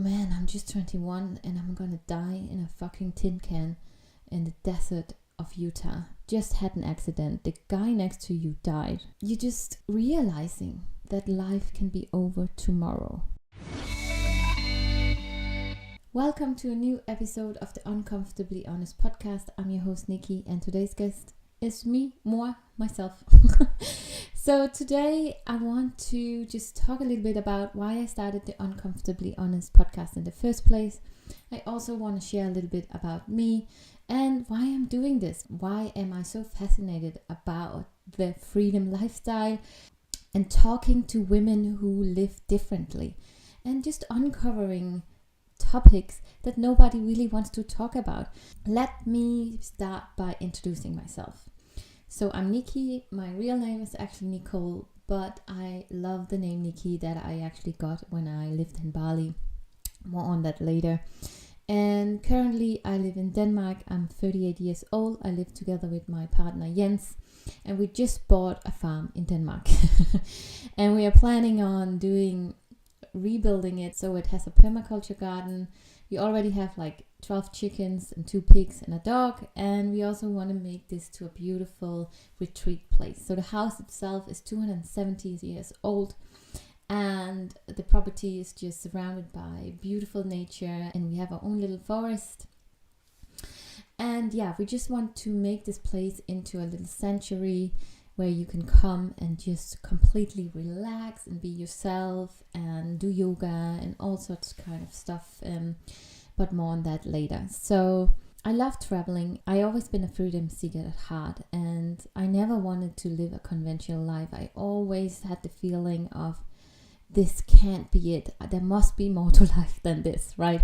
man, I'm just 21 and I'm gonna die in a fucking tin can in the desert of Utah. Just had an accident. The guy next to you died. You're just realizing that life can be over tomorrow. Welcome to a new episode of the Uncomfortably Honest podcast. I'm your host Niki, and today's guest is myself. So today I want to just talk a little bit about why I started the Uncomfortably Honest podcast in the first place. I also want to share a little bit about me and why I'm doing this. Why am I so fascinated about the freedom lifestyle and talking to women who live differently and just uncovering topics that nobody really wants to talk about. Let me start by introducing myself. So I'm Niki. My real name is actually Nicole, but I love the name Niki that I actually got when I lived in Bali. More on that later. And currently I live in Denmark. I'm 38 years old. I live together with my partner Jens, and we just bought a farm in Denmark. And we are planning on rebuilding it so it has a permaculture garden. We already have like 12 chickens and 2 pigs and a dog, and we also want to make this to a beautiful retreat place. So the house itself is 270 years old, and the property is just surrounded by beautiful nature, and we have our own little forest. And yeah, we just want to make this place into a little sanctuary where you can come and just completely relax and be yourself and do yoga and all sorts kind of stuff, but more on that later. So I love traveling. I always been a freedom seeker at heart, and I never wanted to live a conventional life. I always had the feeling of, this can't be it. There must be more to life than this, right?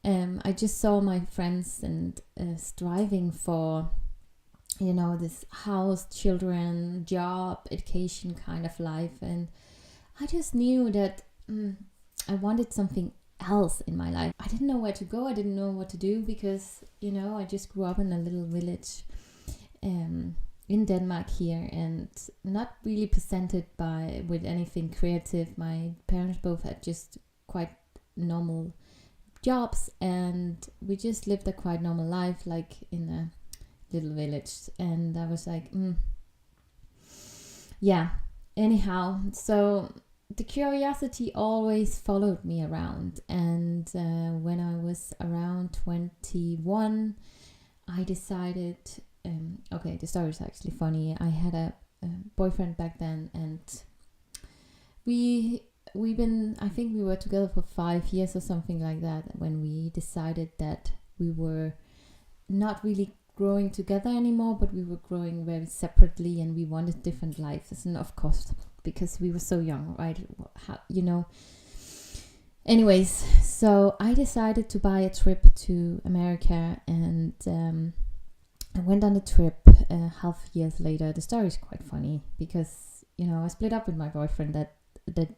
I just saw my friends and striving for, this house, children, job, education kind of life. And I just knew that I wanted something else in my life. I didn't know where to go. I didn't know what to do because, I just grew up in a little village in Denmark here, and not really presented with anything creative. My parents both had just quite normal jobs, and we just lived a quite normal life, like in a little village. And I was like, anyhow, so the curiosity always followed me around. And when I was around 21, I decided, the story is actually funny. I had a boyfriend back then, and I think we were together for 5 years or something like that, when we decided that we were not really growing together anymore, but we were growing very separately, and we wanted different lives. And of course, because we were so young, right? Anyways, so I decided to buy a trip to America, and I went on a trip half years later. The story is quite funny because, I split up with my boyfriend that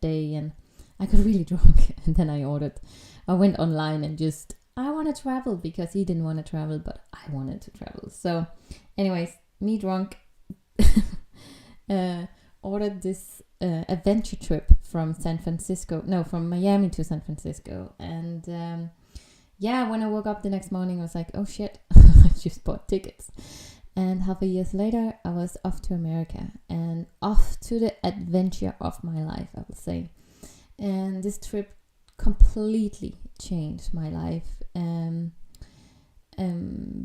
day, and I got really drunk, and then I went online and just, I want to travel, because he didn't want to travel, but I wanted to travel. So anyways, me drunk, ordered this adventure trip from Miami to San Francisco. And when I woke up the next morning, I was like, oh shit, I just bought tickets. And half a year later, I was off to America and off to the adventure of my life, I would say. And this trip completely changed my life,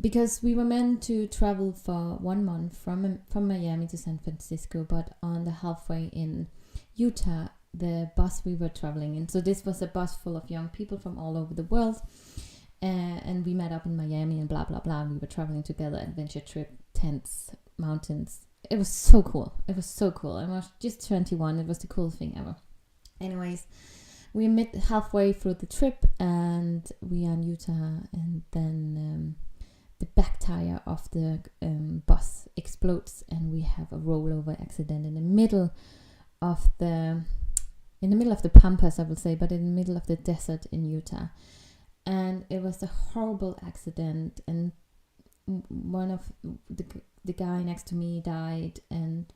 because we were meant to travel for 1 month from Miami to San Francisco, but on the halfway in Utah, the bus we were traveling in, so this was a bus full of young people from all over the world, and we met up in Miami and blah blah blah, and we were traveling together, adventure trip, tents, mountains. It was so cool. I was just 21. It was the coolest thing ever. Anyways, we met halfway through the trip, and we are in Utah, and then the back tire of the bus explodes, and we have a rollover accident in the middle of the pampas, I would say, but in the middle of the desert in Utah. And it was a horrible accident, and one of the guy next to me died, and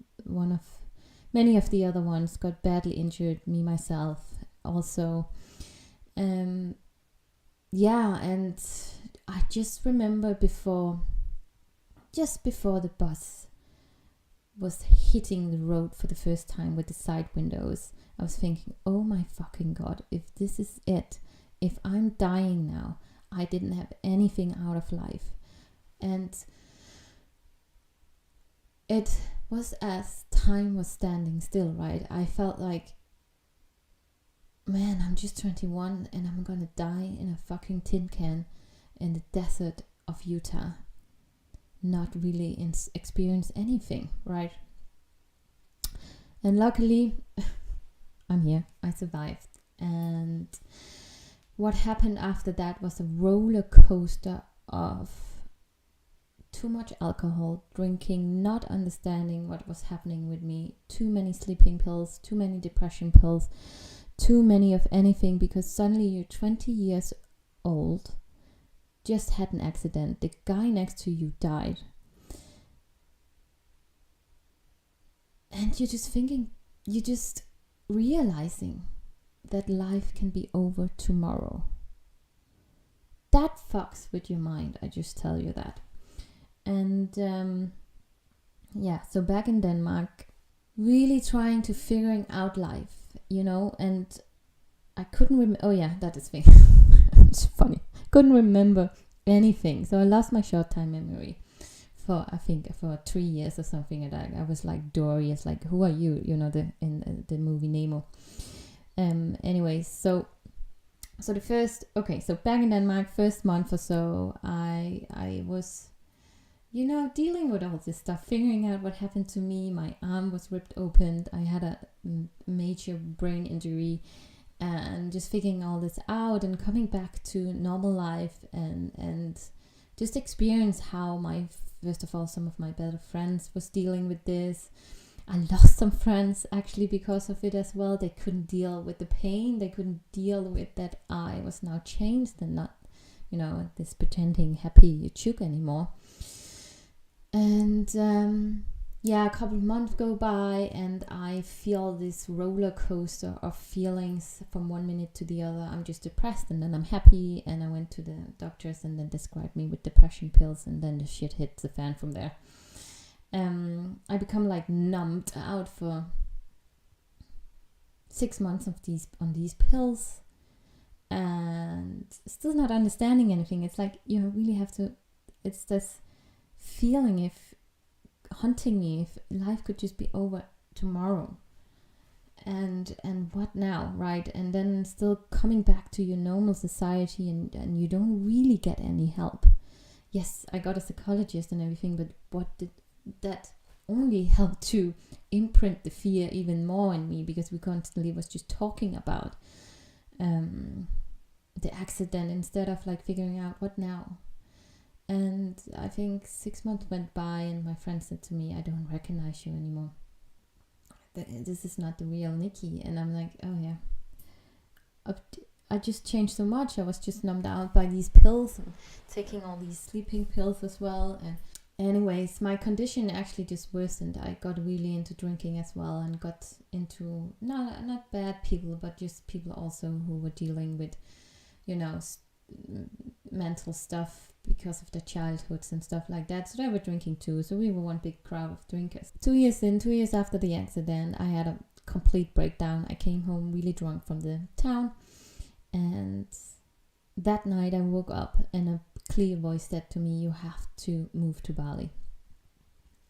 many of the other ones got badly injured, me myself also. Yeah, and I just remember just before the bus was hitting the road for the first time with the side windows, I was thinking, oh my fucking God, if this is it, if I'm dying now, I didn't have anything out of life. And it was as time was standing still, right? I felt like, man, I'm just 21 and I'm gonna die in a fucking tin can in the desert of Utah. Not really experience anything, right? And luckily, I'm here. I survived. And what happened after that was a roller coaster of too much alcohol, drinking, not understanding what was happening with me, too many sleeping pills, too many depression pills, too many of anything, because suddenly you're 20 years old, just had an accident, the guy next to you died, and you're just realizing that life can be over tomorrow. That fucks with your mind, I just tell you that. And so back in Denmark, really trying to figuring out life, and I couldn't remember. Oh yeah, that is thing. It's funny. Couldn't remember anything. So I lost my short time memory for 3 years or something like that. I was like Dory. It's like, who are you? In the movie Nemo. Anyways, so back in Denmark, first month or so, I was, dealing with all this stuff, figuring out what happened to me. My arm was ripped open. I had a major brain injury, and just figuring all this out and coming back to normal life and just experience how first of all, some of my better friends was dealing with this. I lost some friends actually because of it as well. They couldn't deal with the pain. They couldn't deal with that I was now changed and not, this pretending happy chick anymore. And a couple of months go by and I feel this roller coaster of feelings from one minute to the other. I'm just depressed and then I'm happy, and I went to the doctors and then described me with depression pills, and then the shit hit the fan from there. I become like numbed out for 6 months on these pills, and still not understanding anything. It's like you really have to. It's this feeling if haunting me, if life could just be over tomorrow, and what now, right? And then still coming back to your normal society, and you don't really get any help. Yes, I got a psychologist and everything, but what did that only help to imprint the fear even more in me, because we constantly was just talking about the accident instead of like figuring out what now. And I think 6 months went by and my friend said to me, I don't recognize you anymore. This is not the real Niki. And I'm like, oh yeah, I just changed so much. I was just numbed out by these pills and taking all these sleeping pills as well. And anyways, my condition actually just worsened. I got really into drinking as well, and got into not bad people, but just people also who were dealing with, mental stuff because of their childhoods and stuff like that. So they were drinking too. So we were one big crowd of drinkers. 2 years after the accident, I had a complete breakdown. I came home really drunk from the town, and that night I woke up and a clear voice said to me, you have to move to Bali.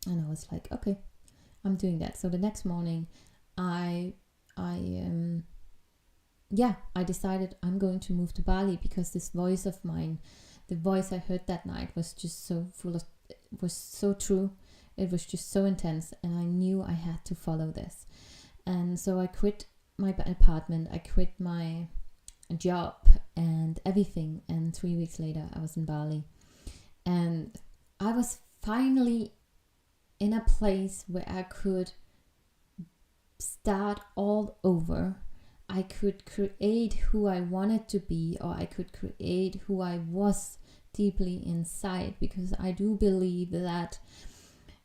And I was like, okay, I'm doing that. So the next morning I decided I'm going to move to Bali, because this voice of mine, the voice I heard that night, was just so was so true. It was just so intense, and I knew I had to follow this. And so I quit my apartment, I quit my job and everything, and 3 weeks later I was in Bali, and I was finally in a place where I could start all over. I could create who I wanted to be, or I could create who I was deeply inside, because I do believe that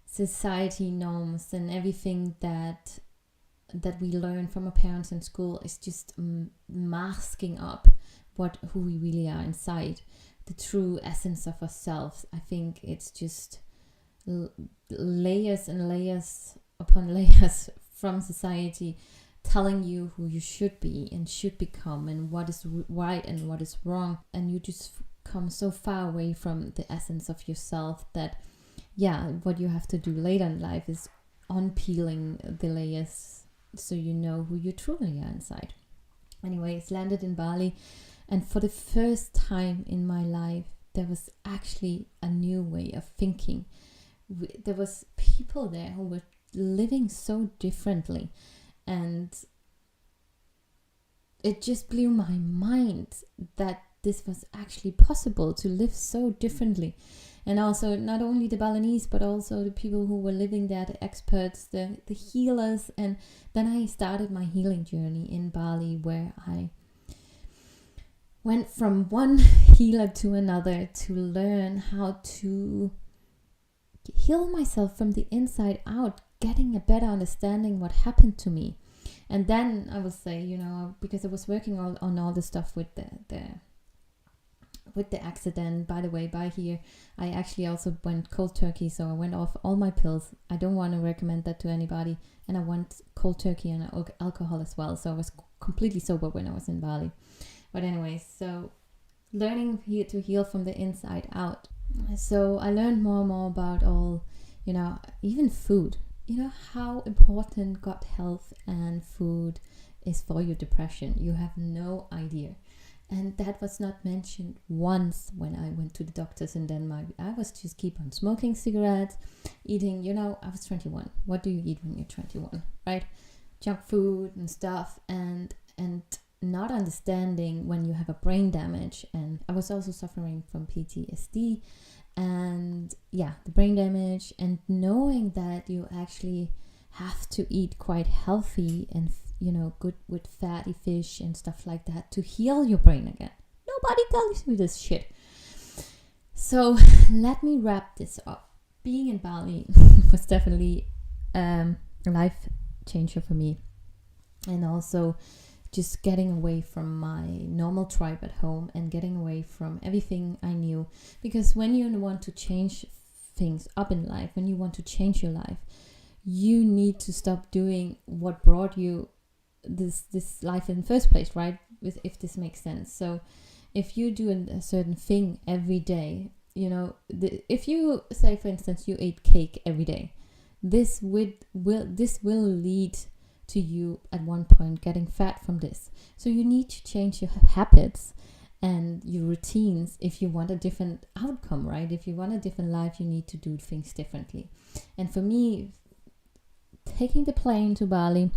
society norms and everything that we learn from our parents in school is just masking up who we really are inside, the true essence of ourselves. I think it's just layers and layers upon layers from society telling you who you should be and should become, and what is right and what is wrong, and you just come so far away from the essence of yourself that what you have to do later in life is unpeeling the layers so you know who you truly are inside. Anyways, landed in Bali, and for the first time in my life there was actually a new way of thinking. There was people there who were living so differently, and it just blew my mind that this was actually possible to live so differently. And also not only the Balinese, but also the people who were living there, the experts, the healers. And then I started my healing journey in Bali, where I went from one healer to another to learn how to heal myself from the inside out, getting a better understanding what happened to me. And then I will say, because I was working on all the stuff with the accident. By the way, by here, I actually also went cold turkey, so I went off all my pills. I don't want to recommend that to anybody. And I went cold turkey and alcohol as well, so I was completely sober when I was in Bali. But anyways, so learning to heal from the inside out. So I learned more and more about all, even food. How important gut health and food is for your depression. You have no idea. And that was not mentioned once when I went to the doctors in Denmark. I was just keep on smoking cigarettes, eating, I was 21. What do you eat when you're 21, right? Junk food and stuff, and not understanding when you have a brain damage. And I was also suffering from PTSD and the brain damage, and knowing that you actually have to eat quite healthy and good with fatty fish and stuff like that to heal your brain again. Nobody tells you this shit. So let me wrap this up. Being in Bali was definitely a life changer for me, and also just getting away from my normal tribe at home and getting away from everything I knew. Because when you want to change things up in life, when you want to change your life, you need to stop doing what brought you this life in the first place, right? If this makes sense. So if you do a certain thing every day, if you say, for instance, you ate cake every day, this will lead to you at one point getting fat from this. So you need to change your habits and your routines if you want a different outcome, right? If you want a different life, you need to do things differently. And for me, taking the plane to Bali,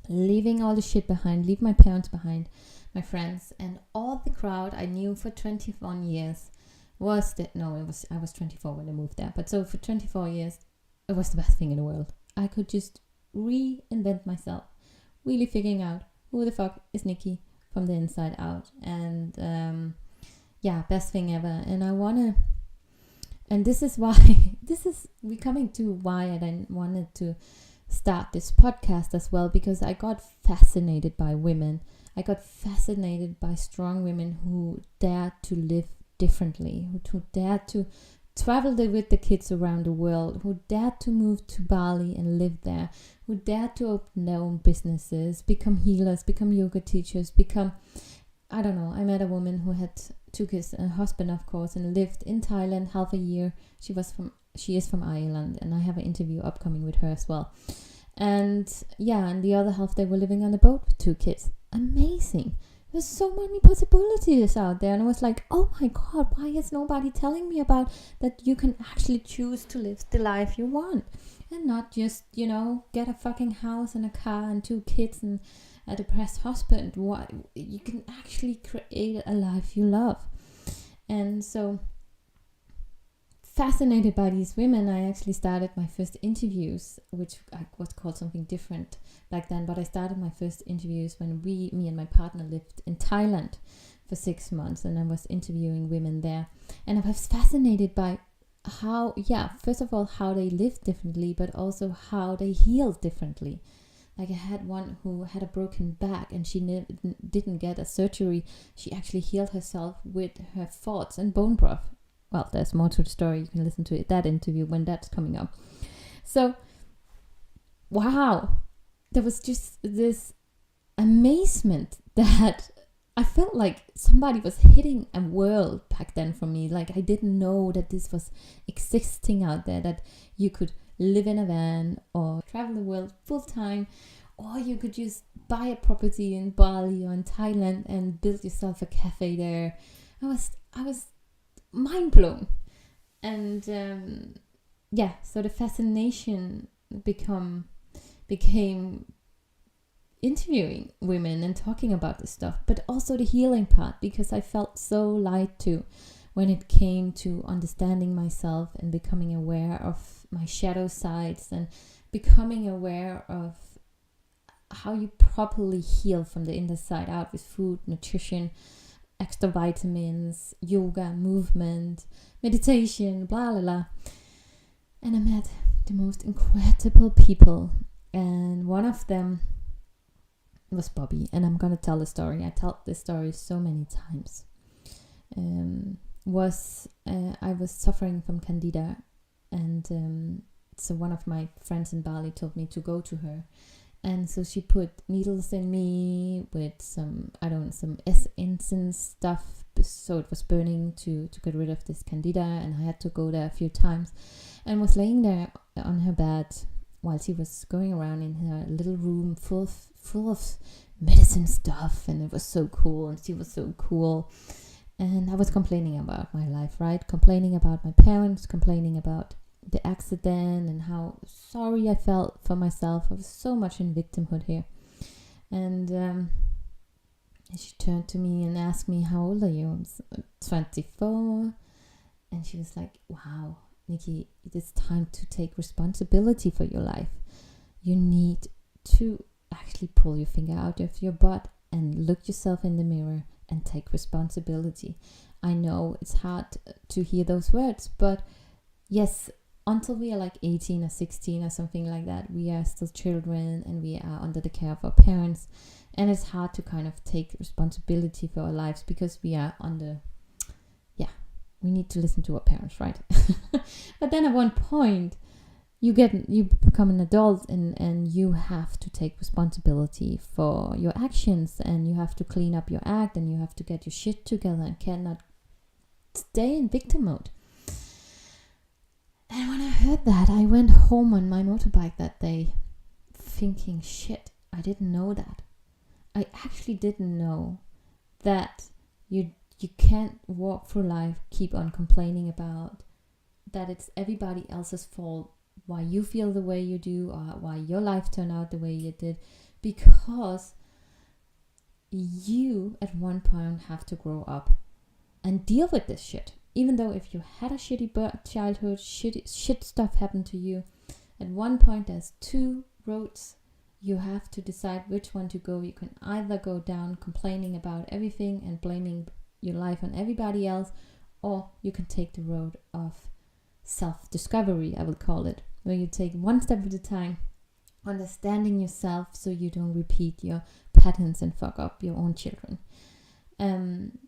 leaving all the shit behind, leave my parents behind, my friends, and all the crowd I knew for 21 years I was 24 when I moved there. But so for 24 years, it was the best thing in the world. I could just reinvent myself, really figuring out who the fuck is Niki from the inside out. And best thing ever. And this is why, we're coming to why I then wanted to start this podcast as well, because I got fascinated by women. I got fascinated by strong women who dared to live differently, who dared to travel with the kids around the world, who dared to move to Bali and live there, who dared to open their own businesses, become healers, become yoga teachers, I met a woman who had 2 kids and a husband, of course, and lived in Thailand half a year. She is from Ireland, and I have an interview upcoming with her as well. And and the other half, they were living on a boat with 2 kids. Amazing. There's so many possibilities out there, and I was like, oh my god, why is nobody telling me about that? You can actually choose to live the life you want, and not just get a fucking house and a car and 2 kids and a depressed husband. What you can actually create a life you love. And so, fascinated by these women, I actually started my first interviews, which was called something different back then, but I started my first interviews when me and my partner lived in Thailand for 6 months, and I was interviewing women there. And I was fascinated by how, first of all, how they lived differently, but also how they healed differently. Like I had one who had a broken back and she didn't get a surgery. She actually healed herself with her thoughts and bone broth. Well, there's more to the story. You can listen to that interview when that's coming up. So, wow. There was just this amazement that I felt like somebody was hitting a world back then for me. Like I didn't know that this was existing out there, that you could live in a van or travel the world full time, or you could just buy a property in Bali or in Thailand and build yourself a cafe there. I was mind blown. And so the fascination became interviewing women and talking about this stuff, but also the healing part, because I felt so light too when it came to understanding myself and becoming aware of my shadow sides and becoming aware of how you properly heal from the inside out with food, nutrition, extra vitamins, yoga, movement, meditation, blah blah blah. And I met the most incredible people, and one of them was Bobby, and I'm gonna tell the story. I told this story so many times. I was suffering from candida, and so one of my friends in Bali told me to go to her, and so she put needles in me with some incense stuff, so it was burning to get rid of this candida, and I had to go there a few times, and was laying there on her bed while she was going around in her little room full of medicine stuff, and it was so cool, and she was so cool. And I was complaining about my life, right? Complaining about my parents, complaining about the accident and how sorry I felt for myself. I was so much in victimhood here. And she turned to me and asked me, how old are you? I was 24. And she was like, wow, Niki, it is time to take responsibility for your life. You need to actually pull your finger out of your butt and look yourself in the mirror and take responsibility. I know it's hard to hear those words, but yes, until we are like 18 or 16 or something like that, we are still children and we are under the care of our parents, and it's hard to kind of take responsibility for our lives because we are we need to listen to our parents, right? But then at one point you become an adult, and you have to take responsibility for your actions, and you have to clean up your act, and you have to get your shit together and cannot stay in victim mode. And when I heard that, I went home on my motorbike that day thinking, shit, I didn't know that. I actually didn't know that you can't walk through life, keep on complaining about that it's everybody else's fault why you feel the way you do, or why your life turned out the way you did, because you at one point have to grow up and deal with this shit. Even though if you had a shitty childhood, shit stuff happened to you, at one point there's two roads. You have to decide which one to go. You can either go down complaining about everything and blaming your life on everybody else, or you can take the road of self-discovery, I will call it, where you take one step at a time, understanding yourself so you don't repeat your patterns and fuck up your own children. And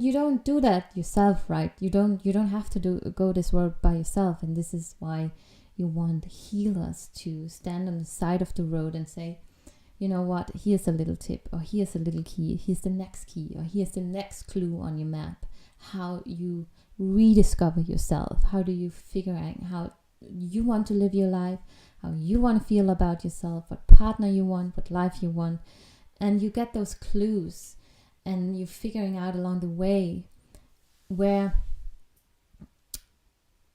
you don't do that yourself, right? You don't have to go this road by yourself, and this is why you want healers to stand on the side of the road and say, you know what, here's a little tip, or here's a little key, here's the next key, or here's the next clue on your map. How you rediscover yourself. How do you figure out how you want to live your life, how you want to feel about yourself, what partner you want, what life you want. And you get those clues, and you're figuring out along the way where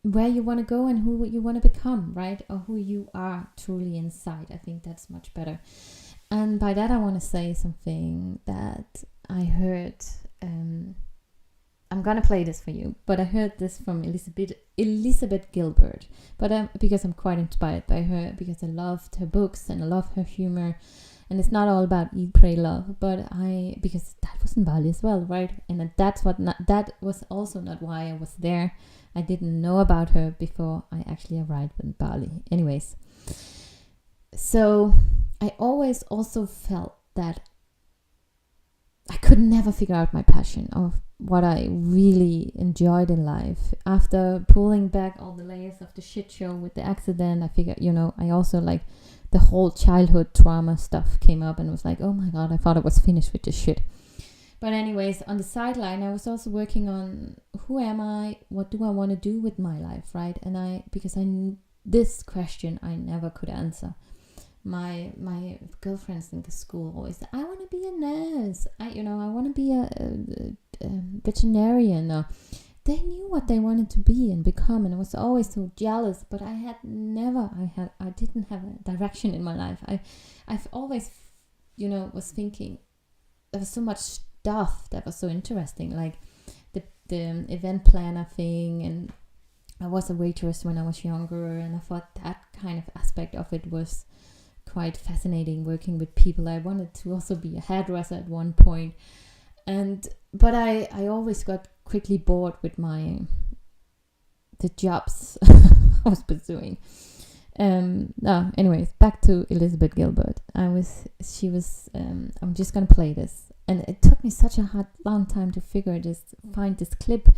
you want to go and who you want to become, right? Or who you are truly inside. I think that's much better. And by that I want to say something that I heard. I'm gonna play this for you, but I heard this from Elizabeth Gilbert. But because I'm quite inspired by her, because I loved her books and I love her humor. And it's not all about eat, pray, love, because that was in Bali as well, right? And that was also not why I was there. I didn't know about her before I actually arrived in Bali. Anyways, So I always also felt that I could never figure out my passion of what I really enjoyed in life. After pulling back all the layers of the shit show with the accident, I figured, I also like the whole childhood trauma stuff came up and was like, oh my God, I thought I was finished with this shit. But anyways, on the sideline, I was also working on who am I? What do I want to do with my life, right? And because this question I never could answer. My girlfriends in the school always said, I want to be a nurse. I want to be a veterinarian. Or they knew what they wanted to be and become, and I was always so jealous. But I didn't have a direction in my life. I've always, was thinking there was so much stuff that was so interesting, like the event planner thing, and I was a waitress when I was younger, and I thought that kind of aspect of it was quite fascinating, working with people. I wanted to also be a hairdresser at one point, but I always got quickly bored with the jobs I was pursuing. Anyways, back to Elizabeth Gilbert. I'm just gonna play this, and it took me such a long time to find this clip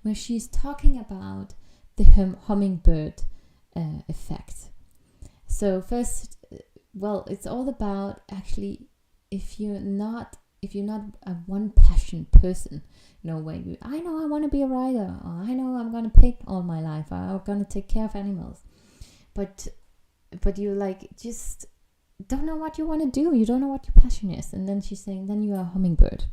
where she's talking about the hummingbird effect. So first, it's all about actually if you're not a one passion person, where I know I want to be a writer, or I know I'm gonna paint all my life, or I'm gonna take care of animals, but you just don't know what you want to do. You don't know what your passion is, and then she's saying then you are a hummingbird.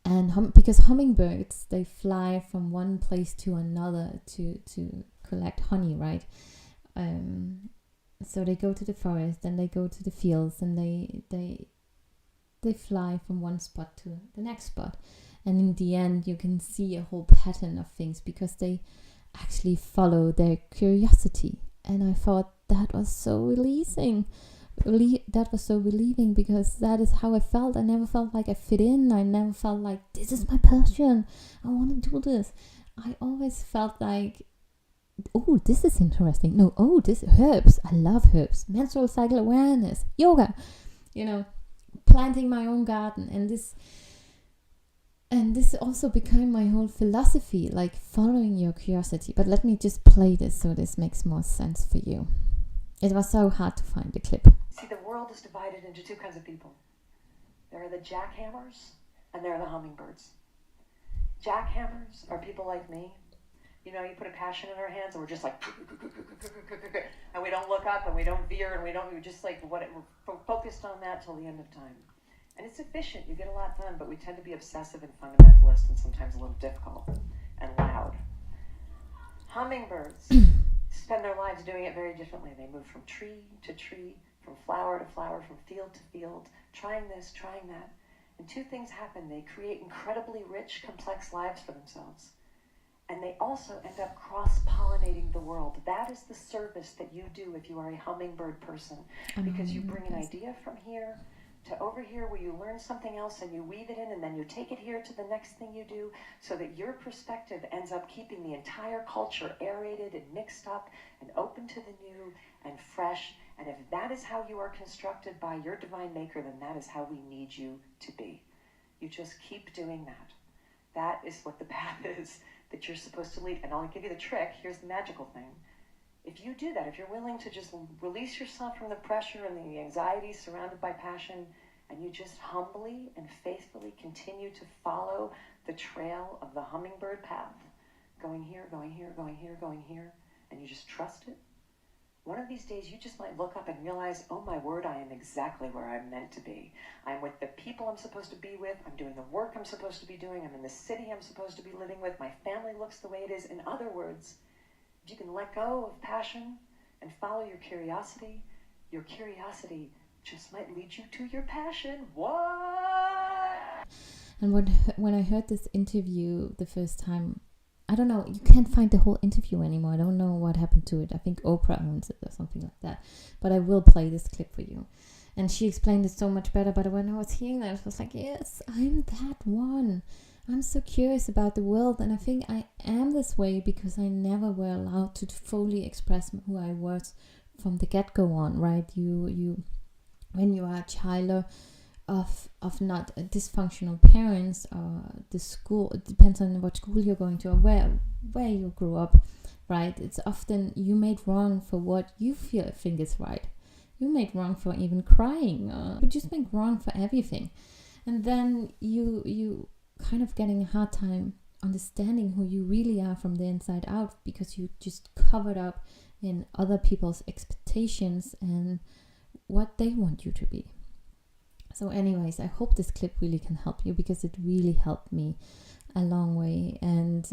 And because hummingbirds, they fly from one place to another to collect honey, right? So they go to the forest, then they go to the fields, and they fly from one spot to the next spot. And in the end, you can see a whole pattern of things because they actually follow their curiosity. And I thought that was so releasing. That was so relieving, because that is how I felt. I never felt like I fit in. I never felt like this is my passion, I want to do this. I always felt like, oh, this is interesting. No, oh, this herbs. I love herbs. Menstrual cycle awareness, yoga, planting my own garden, and this also became my whole philosophy, like following your curiosity. But let me just play this so this makes more sense for you. It was so hard to find the clip. See, the world is divided into two kinds of people. There are the jackhammers and there are the hummingbirds. Jackhammers are people like me. You put a passion in our hands and we're just like, and we don't look up and we don't veer and we're just like, we're focused on that till the end of time. And it's efficient, you get a lot done, but we tend to be obsessive and fundamentalist and sometimes a little difficult and loud. Hummingbirds spend their lives doing it very differently. They move from tree to tree, from flower to flower, from field to field, trying this, trying that. And two things happen. They create incredibly rich, complex lives for themselves. And they also end up cross-pollinating the world. That is the service that you do if you are a hummingbird person, because you bring an idea from here to over here where you learn something else and you weave it in, and then you take it here to the next thing you do, so that your perspective ends up keeping the entire culture aerated and mixed up and open to the new and fresh. And if that is how you are constructed by your divine maker, then that is how we need you to be. You just keep doing that. That is what the path is that you're supposed to lead. And I'll give you the trick. Here's the magical thing. If you do that, if you're willing to just release yourself from the pressure and the anxiety surrounded by passion, and you just humbly and faithfully continue to follow the trail of the hummingbird path, going here, going here, going here, going here, and you just trust it, one of these days you just might look up and realize, oh my word, I am exactly where I'm meant to be. I'm with the people I'm supposed to be with. I'm doing the work I'm supposed to be doing. I'm in the city I'm supposed to be living with. My family looks the way it is. In other words, if you can let go of passion and follow your curiosity just might lead you to your passion. What? And when I heard this interview the first time, I don't know, you can't find the whole interview anymore. I don't know what happened to it. I think Oprah owns it or something like that. But I will play this clip for you. And she explained it so much better. But when I was hearing that, I was like, yes, I'm that one. I'm so curious about the world. And I think I am this way because I never were allowed to fully express who I was the get-go on, right? You when you are a child of not dysfunctional parents, or the school, it depends on what school you're going to or where you grew up, right? It's often you made wrong for what you think is right. You made wrong for even crying, but just make wrong for everything. And then you kind of getting a hard time understanding who you really are from the inside out, because you just covered up in other people's expectations and what they want you to be. So anyways, I hope this clip really can help you, because it really helped me a long way. And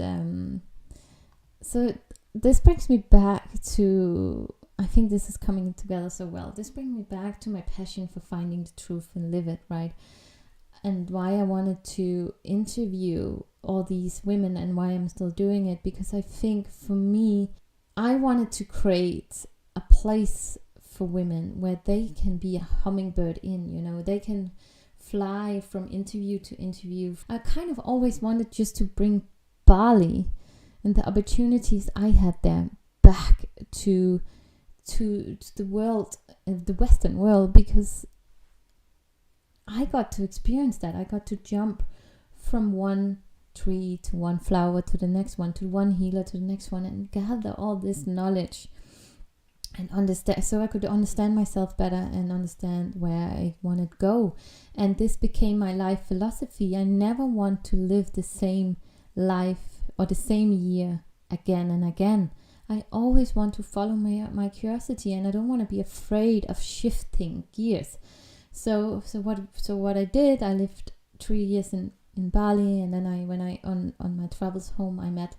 so this brings me back to, I think this is coming together so well. This brings me back to my passion for finding the truth and live it, right? And why I wanted to interview all these women and why I'm still doing it, because I think for me, I wanted to create a place for women where they can be a hummingbird they can fly from interview to interview. I kind of always wanted just to bring Bali and the opportunities I had there back to the world, the Western world, because I got to experience that. I got to jump from one tree to one flower to the next one, to one healer to the next one, and gather all this knowledge and understand, so I could understand myself better and understand where I want to go. And this became my life philosophy. I never want to live the same life or the same year again and again. I always want to follow my curiosity, and I don't want to be afraid of shifting gears. So what I did, I lived 3 years in Bali, and then when I on my travels home, I met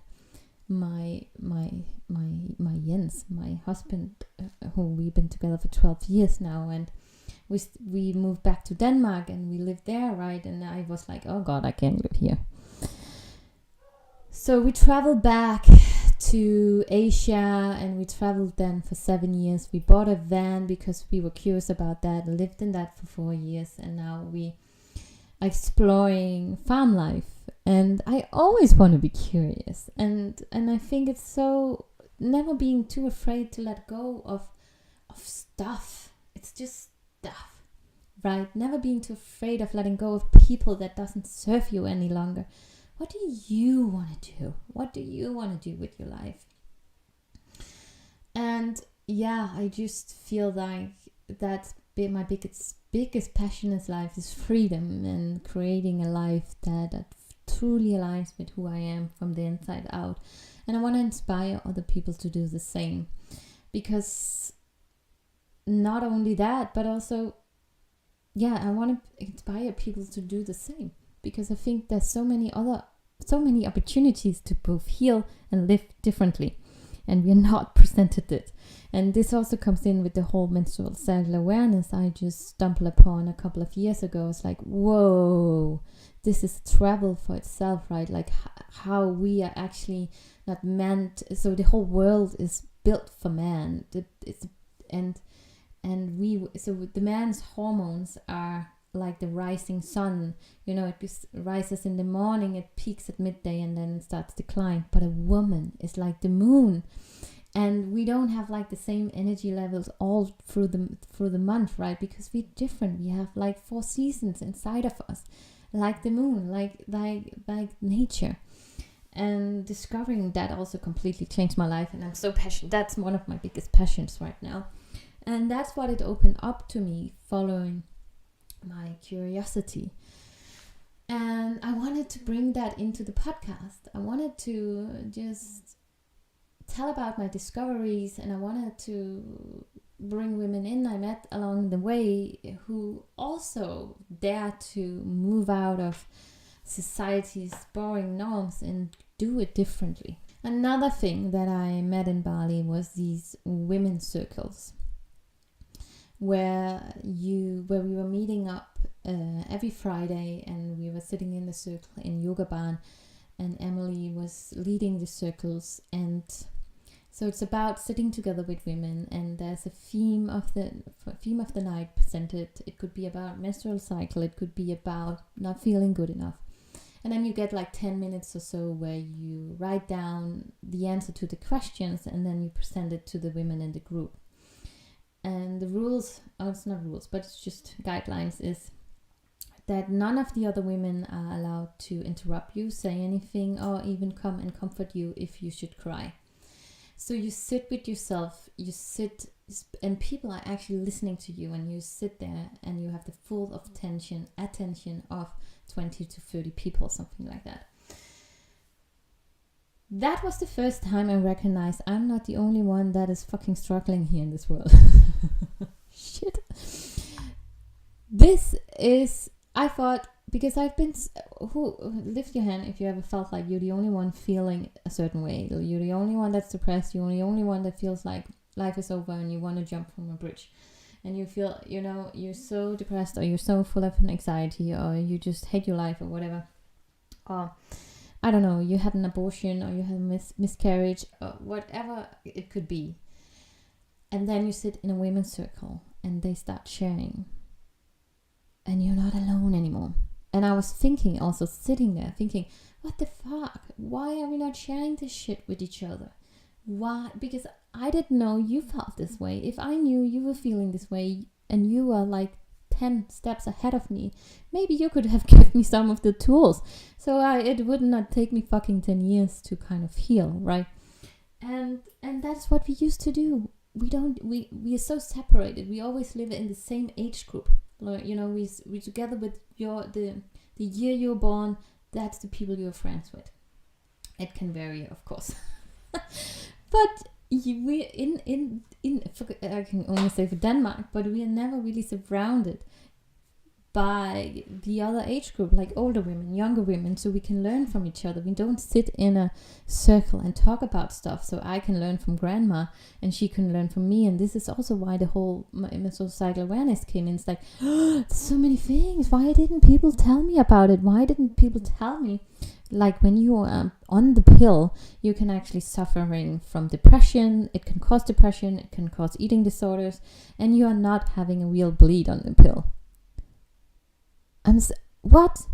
my Jens, my husband, who we've been together for 12 years now, and we moved back to Denmark and we lived there, right? And I was like, oh God, I can't live here. So we traveled back to Asia, and we traveled then for 7 years. We bought a van because we were curious about that, lived in that for 4 years, and now we are exploring farm life. And I always want to be curious, and I think it's so, never being too afraid to let go of stuff. It's just stuff, right? Never being too afraid of letting go of people that doesn't serve you any longer. What do you want to do? What do you want to do with your life? And yeah, I just feel like that's my biggest passion in life is freedom, and creating a life that truly aligns with who I am from the inside out. And I want to inspire other people to do the same, because not only that, but also, I want to inspire people to do the same, because I think there's so many opportunities to both heal and live differently, and we're not presented it. And this also comes in with the whole menstrual cycle awareness I just stumbled upon a couple of years ago. It's like, whoa, this is travel for itself, right? Like how we are actually not meant. So the whole world is built for man. So the man's hormones are like the rising sun. It rises in the morning, it peaks at midday, and then starts to decline. But a woman is like the moon. And we don't have like the same energy levels all through the month, right? Because we're different. We have like 4 seasons inside of us, like the moon, like nature. And discovering that also completely changed my life, and I'm so passionate. That's one of my biggest passions right now, and that's what it opened up to me, following my curiosity. And I wanted to bring that into the podcast. I wanted to just tell about my discoveries, and I wanted to bring women in I met along the way who also dare to move out of society's boring norms and do it differently. Another thing that I met in Bali was these women's circles, where we were meeting up every Friday, and we were sitting in the circle in yoga barn, and Emily was leading the circles. And so it's about sitting together with women, and there's a theme of the night presented. It could be about menstrual cycle, it could be about not feeling good enough. And then you get like 10 minutes or so where you write down the answer to the questions, and then you present it to the women in the group. And the rules, it's not rules, but it's just guidelines, is that none of the other women are allowed to interrupt you, say anything, or even come and comfort you if you should cry. So you sit with yourself, and people are actually listening to you, and you sit there and you have the full of attention of 20 to 30 people, something like that. That was the first time I recognized I'm not the only one that is fucking struggling here in this world. Shit. This is, I thought, because I've been, lift your hand if you ever felt like you're the only one feeling a certain way. You're the only one that's depressed. You're the only one that feels like life is over and you want to jump from a bridge. And you feel, you're so depressed, or you're so full of anxiety, or you just hate your life, or whatever. Or, I don't know, you had an abortion, or you had a miscarriage, or whatever it could be. And then you sit in a women's circle and they start sharing. And you're not alone anymore. And I was thinking, also sitting there thinking, what the fuck? Why are we not sharing this shit with each other? Why? Because I didn't know you felt this way. If I knew you were feeling this way and you were like 10 steps ahead of me, maybe you could have given me some of the tools. So it would not take me fucking 10 years to kind of heal, right? And that's what we used to do. We are so separated. We always live in the same age group. We together with the year you're born, that's the people you're friends with. It can vary, of course. But we in I can only say for Denmark, but we are never really surrounded by the other age group, like older women, younger women, so we can learn from each other. We don't sit in a circle and talk about stuff, so I can learn from grandma and she can learn from me. And this is also why the whole menstrual awareness came in. It's like, there's so many things. Why didn't people tell me about it? Why didn't people tell me? Like when you are on the pill, you can actually suffering from depression. It can cause depression. It can cause eating disorders. And you are not having a real bleed on the pill. What?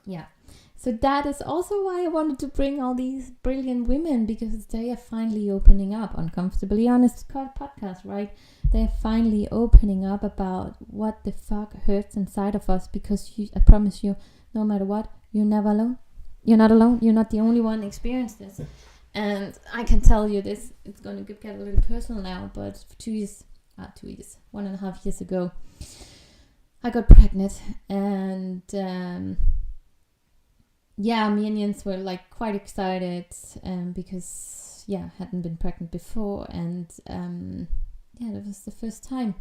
Yeah. So that is also why I wanted to bring all these brilliant women, because they are finally opening up. Uncomfortably Honest podcast, right? They are finally opening up about what the fuck hurts inside of us, because I promise you, no matter what, you're never alone. You're not alone. You're not the only one experiencing this. And I can tell you this, it's going to get a little personal now, but 1.5 years ago, I got pregnant, and me and Jens were like quite excited, because hadn't been pregnant before, and that was the first time.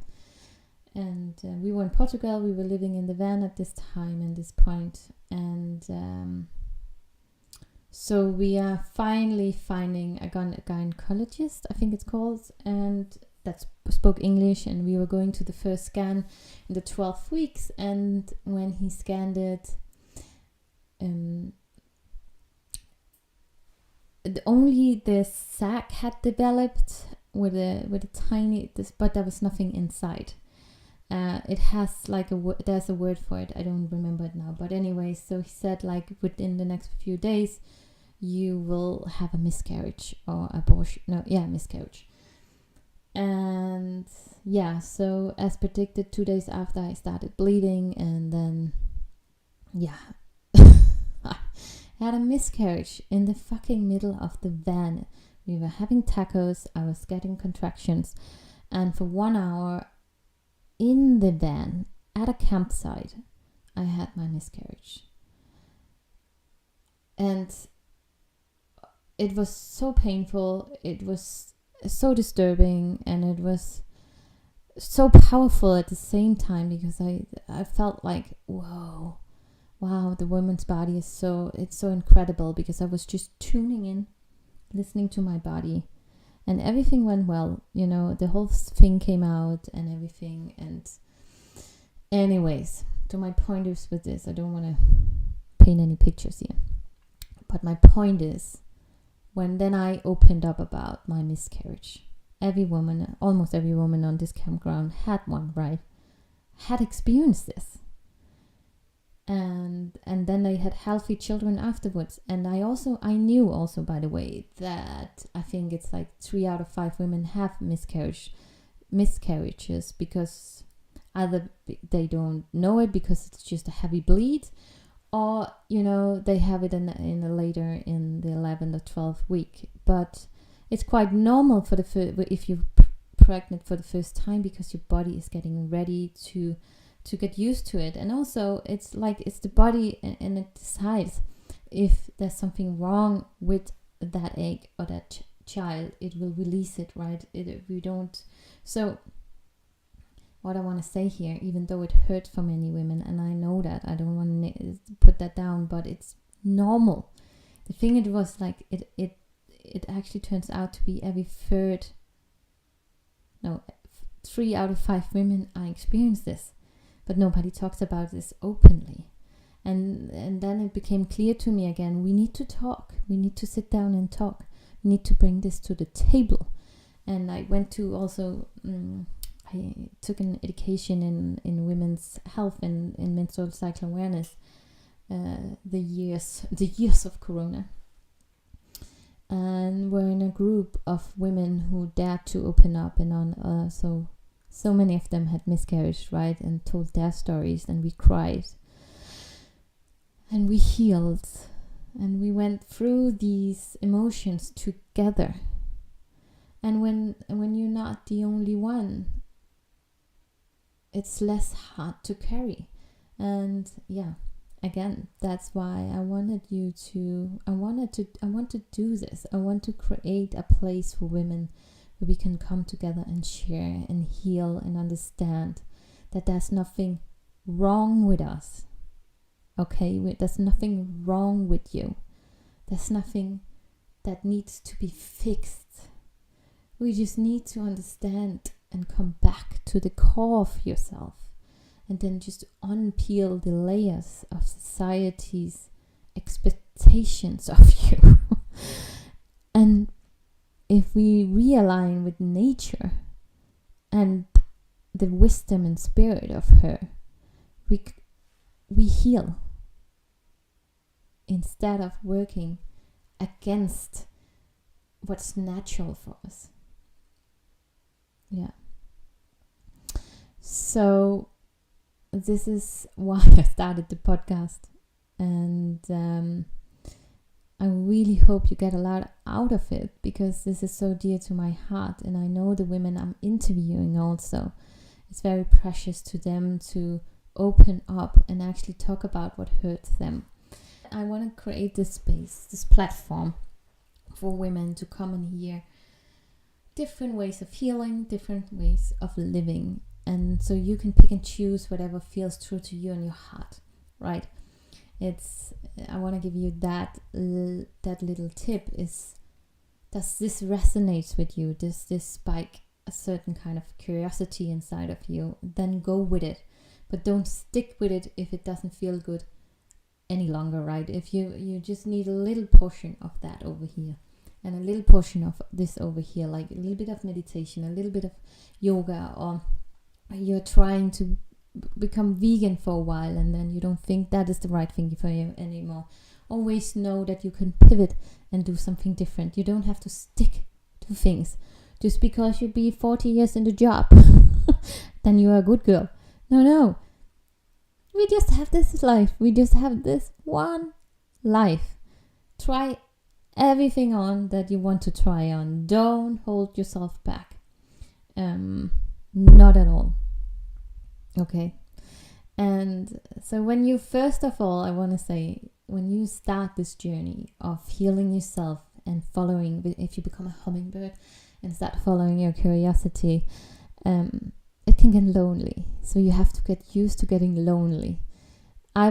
And we were in Portugal. We were living in the van at this time and this point, and so we are finally finding a gynecologist, I think it's called, and that spoke English, and we were going to the first scan in the 12 weeks, and when he scanned it, only the sac had developed with a tiny, but there was nothing inside. It has like there's a word for it, I don't remember it now, but anyway, so he said like within the next few days you will have a miscarriage or abortion. Miscarriage. And so as predicted, 2 days after I started bleeding, and then I had a miscarriage in the fucking middle of the van. We were having tacos, I was getting contractions, and for 1 hour in the van at a campsite, I had my miscarriage. And it was so painful, it was so disturbing, and it was so powerful at the same time, because I felt like, wow, the woman's body is so incredible, because I was just tuning in, listening to my body, and everything went well, the whole thing came out and everything. And anyways, to my point is with this, I don't want to paint any pictures here, but my point is, when then I opened up about my miscarriage, almost every woman on this campground had one, right? Had experienced this. And then they had healthy children afterwards. And I knew also, by the way, that I think it's like 3 out of 5 women have miscarriage miscarriages because either they don't know it because it's just a heavy bleed, or they have it in the later in the 11th or 12th week. But it's quite normal for if you're pregnant for the first time, because your body is getting ready to get used to it. And also it's the body, and it decides if there's something wrong with that egg or that child, it will release it, right? We don't. So what I want to say here, even though it hurt for many women, and I know that, I don't want to put that down, but it's normal. The thing, it was it actually turns out to be 3 out of 5 women I experience this, but nobody talks about this openly. And then it became clear to me again, we need to talk. We need to sit down and talk. We need to bring this to the table. And I went to also, I took an education in women's health and in menstrual cycle awareness, the years of Corona. And we're in a group of women who dared to open up, and so many of them had miscarriage, right, and told their stories, and we cried. And we healed, and we went through these emotions together. And when you're not the only one, it's less hard to carry. And again, that's why I want to do this. I want to create a place for women where we can come together and share and heal and understand that there's nothing wrong with us. Okay, there's nothing wrong with you. There's nothing that needs to be fixed. We just need to understand and come back to the core of yourself, and then just unpeel the layers of society's expectations of you. And if we realign with nature and the wisdom and spirit of her, we heal, instead of working against what's natural for us. Yeah. So this is why I started the podcast, and I really hope you get a lot out of it, because this is so dear to my heart, and I know the women I'm interviewing also, it's very precious to them to open up and actually talk about what hurts them. I want to create this space, this platform for women to come and hear different ways of healing, different ways of living. And so you can pick and choose whatever feels true to you and your heart, right? I want to give you that little tip is, does this resonate with you? Does this spike a certain kind of curiosity inside of you? Then go with it. But don't stick with it if it doesn't feel good any longer, right? If you just need a little portion of that over here, and a little portion of this over here, like a little bit of meditation, a little bit of yoga, or you're trying to become vegan for a while and then you don't think that is the right thing for you anymore. Always know that you can pivot and do something different. You don't have to stick to things just because you be 40 years in the job. Then you are a good girl. No. We just have this life. We just have this one life. Try everything on that you want to try on. Don't hold yourself back. Not at all. Okay. And so when you, first of all, I want to say, when you start this journey of healing yourself and following, if you become a hummingbird and start following your curiosity, it can get lonely. So you have to get used to getting lonely. I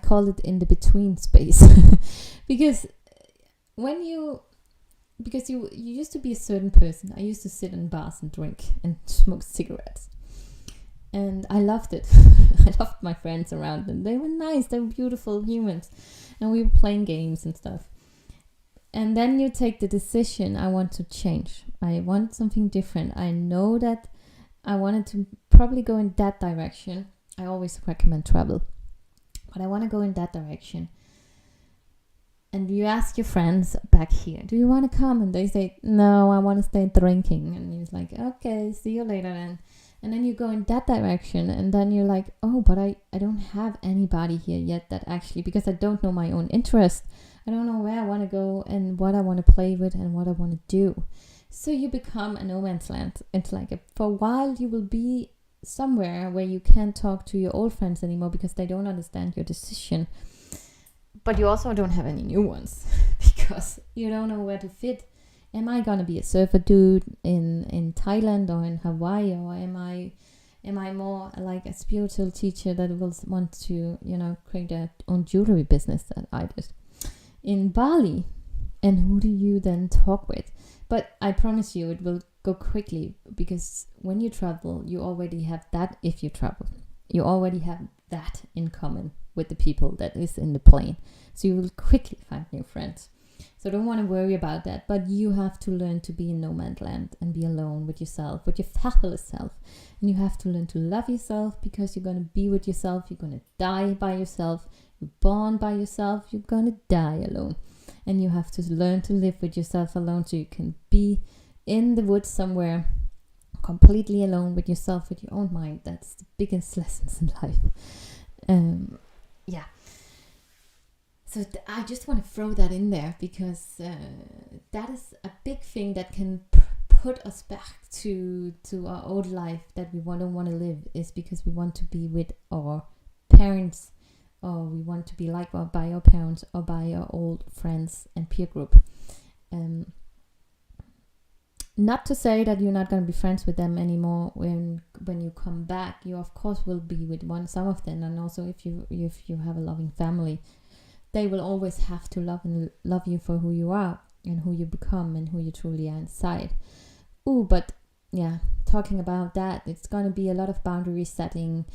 call it in the between space because you used to be a certain person. I used to sit in bars and drink and smoke cigarettes. And I loved it. I loved my friends around, and they were nice. They were beautiful humans. And we were playing games and stuff. And then you take the decision, I want to change. I want something different. I know that I wanted to probably go in that direction. I always recommend travel. But I want to go in that direction. And you ask your friends back here, do you want to come? And they say, no, I want to stay drinking. And you're like, okay, see you later then. And then you go in that direction. And then you're like, oh, but I don't have anybody here yet that actually, because I don't know my own interest. I don't know where I want to go and what I want to play with and what I want to do. So you become a no man's land. It's like for a while you will be somewhere where you can't talk to your old friends anymore because they don't understand your decision. But you also don't have any new ones because you don't know where to fit. Am I gonna be a surfer dude in Thailand or in Hawaii, or am I more like a spiritual teacher that will want to, create their own jewelry business that I did in Bali? And who do you then talk with? But I promise you it will go quickly, because when you travel, you already have that. If you travel, you already have that in common with the people that is in the plane. So you will quickly find new friends. So don't want to worry about that. But you have to learn to be in no man's land and be alone with yourself, with your fabulous self. And you have to learn to love yourself, because you're going to be with yourself. You're going to die by yourself. You're born by yourself. You're going to die alone. And you have to learn to live with yourself alone, so you can be in the woods somewhere completely alone with yourself, with your own mind. That's the biggest lessons in life. Yeah. So I just want to throw that in there, because that is a big thing that can put us back to our old life that we don't want to live, is because we want to be with our parents, or we want to be liked by our parents or by our old friends and peer group. Not to say that you're not going to be friends with them anymore when you come back. You of course will be with some of them, and also if you have a loving family, they will always have to love you for who you are and who you become and who you truly are inside. But yeah, talking about that, it's going to be a lot of boundary setting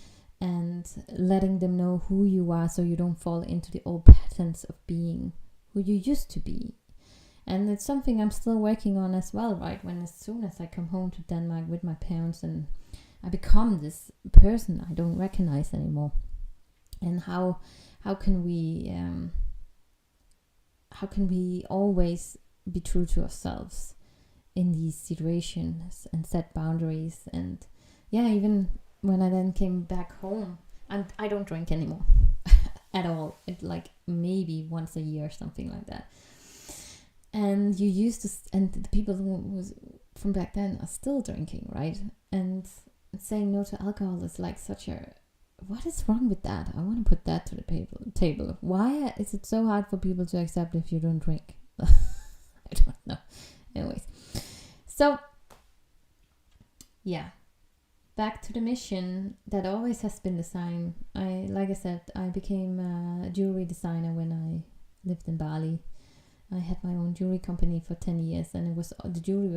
and letting them know who you are, so you don't fall into the old patterns of being who you used to be. And it's something I'm still working on as well, right? As soon as I come home to Denmark with my parents and I become this person I don't recognize anymore. And how can we always be true to ourselves in these situations and set boundaries? And yeah, even when I then came back home, and I don't drink anymore at all. It like maybe once a year or something like that. And you used to, and the people who was from back then are still drinking, right? And saying no to alcohol is like such a, what is wrong with that? I want to put that to the table. Why is it so hard for people to accept if you don't drink? I don't know. Anyways, so yeah. Back to the mission that always has been the same. Like I said, I became a jewelry designer when I lived in Bali. I had my own jewelry company for 10 years, and the jewelry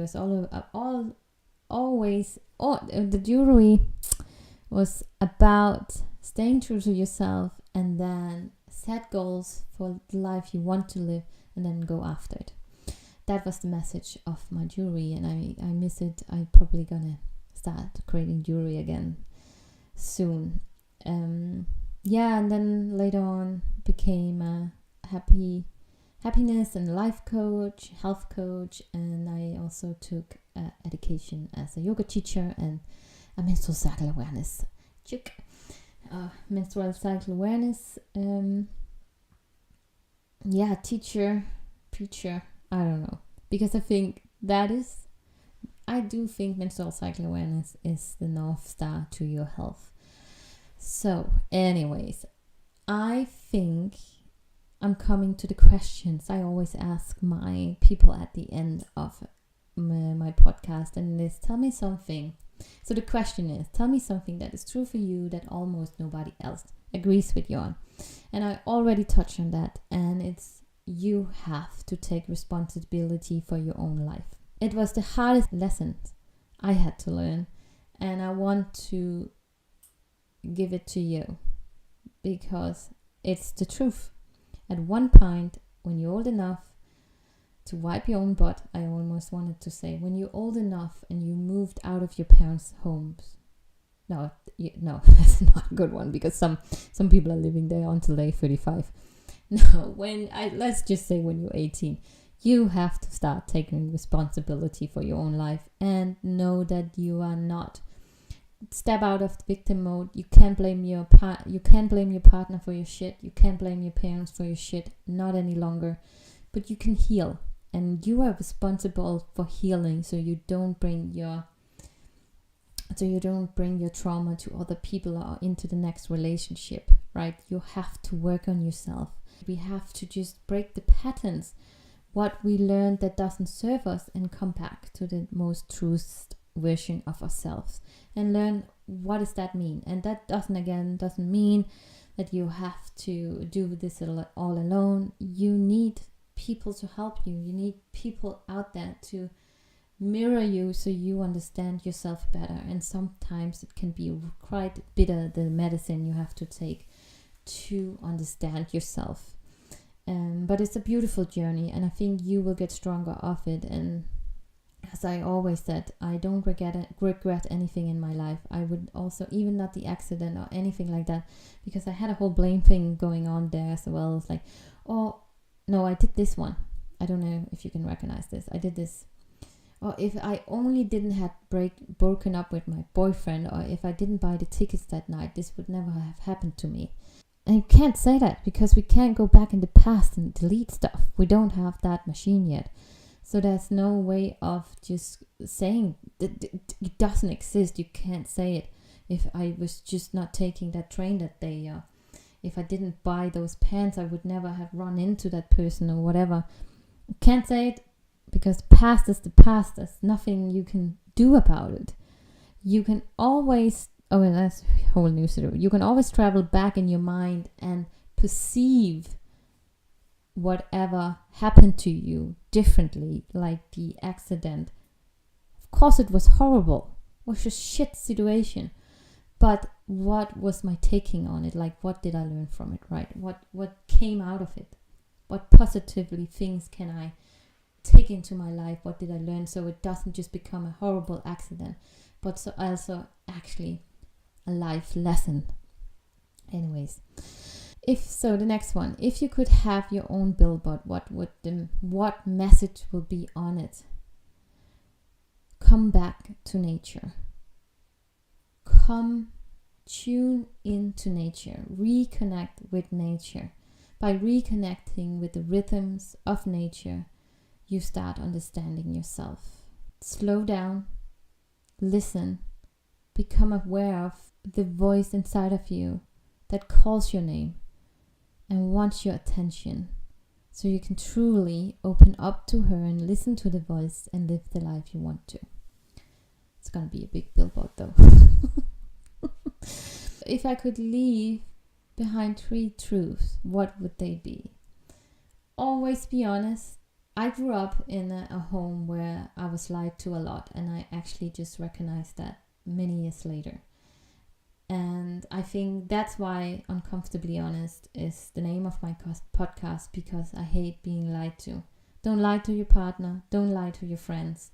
was about staying true to yourself, and then set goals for the life you want to live, and then go after it. That was the message of my jewelry, and I miss it. I'm probably gonna start creating jewelry again soon. And then later on became a happiness and life coach, health coach, and I also took education as a yoga teacher and a menstrual cycle awareness teacher, preacher, I don't know, because I do think menstrual cycle awareness is the North Star to your health. So anyways, I think I'm coming to the questions I always ask my people at the end of my podcast, and it is, tell me something. So the question is, tell me something that is true for you that almost nobody else agrees with you on. And I already touched on that, and it's, you have to take responsibility for your own life. It was the hardest lesson I had to learn, and I want to give it to you because it's the truth. At one point, when you're old enough to wipe your own butt, I almost wanted to say, when you're old enough and you moved out of your parents' homes. No, that's not a good one, because some people are living there until they're 35. No, let's just say when you're 18, you have to start taking responsibility for your own life and know that you are not. Step out of the victim mode. You can't blame your partner for your shit. You can't blame your parents for your shit. Not any longer. But you can heal, and you are responsible for healing, so you don't bring your trauma to other people or into the next relationship, right? You have to work on yourself. We have to just break the patterns, what we learned that doesn't serve us, and come back to the most truest version of ourselves and learn what does that mean. And that doesn't mean that you have to do this all alone. You need people to help you. You need people out there to mirror you so you understand yourself better. And sometimes it can be quite bitter, the medicine you have to take to understand yourself. But it's a beautiful journey, and I think you will get stronger of it. And as I always said, I don't regret anything in my life. I would also, even not the accident or anything like that, because I had a whole blame thing going on there as well. It's like, oh no, I did this one. I don't know if you can recognize this. I did this. Or if I only didn't have broken up with my boyfriend, or if I didn't buy the tickets that night, this would never have happened to me. And you can't say that, because we can't go back in the past and delete stuff. We don't have that machine yet. So there's no way of just saying that it doesn't exist. You can't say it. If I was just not taking that train that day, if I didn't buy those pants, I would never have run into that person or whatever. You can't say it, because the past is the past. There's nothing you can do about it. You can always, that's a whole new story. You can always travel back in your mind and perceive whatever happened to you differently, like the accident. Of course it was horrible. It was a shit situation. But what was my taking on it? Like, what did I learn from it, right? What came out of it? What positively things can I take into my life? What did I learn, so it doesn't just become a horrible accident, but so also actually a life lesson. Anyways, the next one, if you could have your own billboard, what message will be on it? Come back to nature. Tune into nature. Reconnect with nature. By reconnecting with the rhythms of nature, you start understanding yourself. Slow down, listen, become aware of the voice inside of you that calls your name and wants your attention, so you can truly open up to her and listen to the voice and live the life you want to. It's gonna be a big billboard though. If I could leave behind 3 truths, what would they be? Always be honest. I grew up in a home where I was lied to a lot, and I actually just recognized that many years later. And I think that's why Uncomfortably Honest is the name of my podcast, because I hate being lied to. Don't lie to your partner. Don't lie to your friends.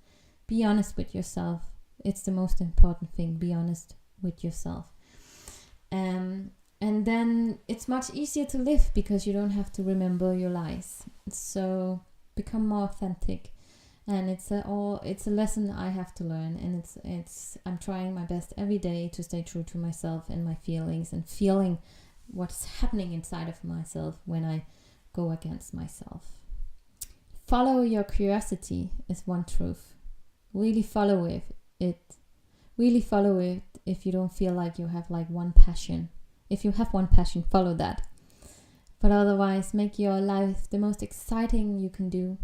Be honest with yourself. It's the most important thing. Be honest with yourself. And then it's much easier to live, because you don't have to remember your lies. So become more authentic. And it's a lesson I have to learn, and I'm trying my best every day to stay true to myself and my feelings, and feeling what's happening inside of myself when I go against myself. Follow your curiosity is one truth. Really follow it. Really follow it. If you don't feel like you have like one passion. If you have one passion, follow that. But otherwise, make your life the most exciting you can do,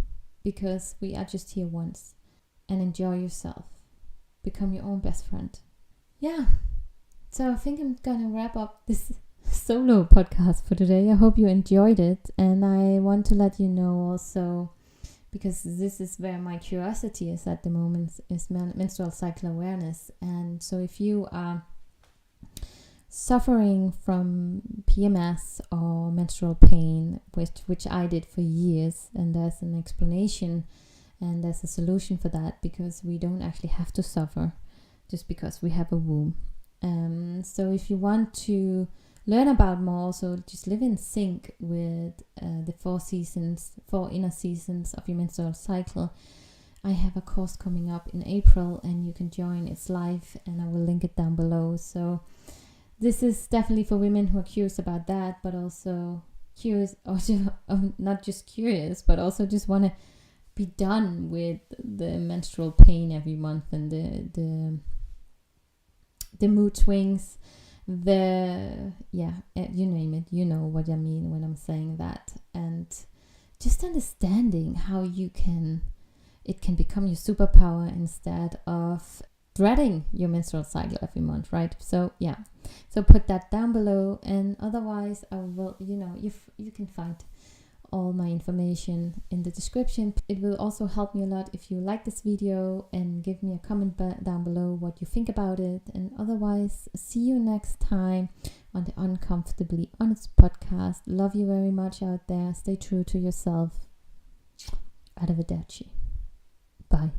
because we are just here once. And enjoy yourself. Become your own best friend. Yeah. So I think I'm gonna wrap up this solo podcast for today. I hope you enjoyed it. And I want to let you know also, because this is where my curiosity is at the moment, is menstrual cycle awareness. And so if you are suffering from PMS or menstrual pain, which I did for years, and there's an explanation and there's a solution for that, because we don't actually have to suffer just because we have a womb. So if you want to learn about more, also just live in sync with the 4 inner seasons of your menstrual cycle, I have a course coming up in April, and you can join. It's live, and I will link it down below. So this is definitely for women who are curious about that, but also curious, also not just curious, but also just want to be done with the menstrual pain every month, and the mood swings, you name it, you know what I mean when I'm saying that. And just understanding how it can become your superpower instead of dreading your menstrual cycle every month, right? So put that down below, and otherwise I will, you can find all my information in the description. It will also help me a lot if you like this video and give me a comment down below what you think about it. And otherwise, see you next time on the Uncomfortably Honest podcast. Love you very much out there. Stay true to yourself. Arrivederci. Bye.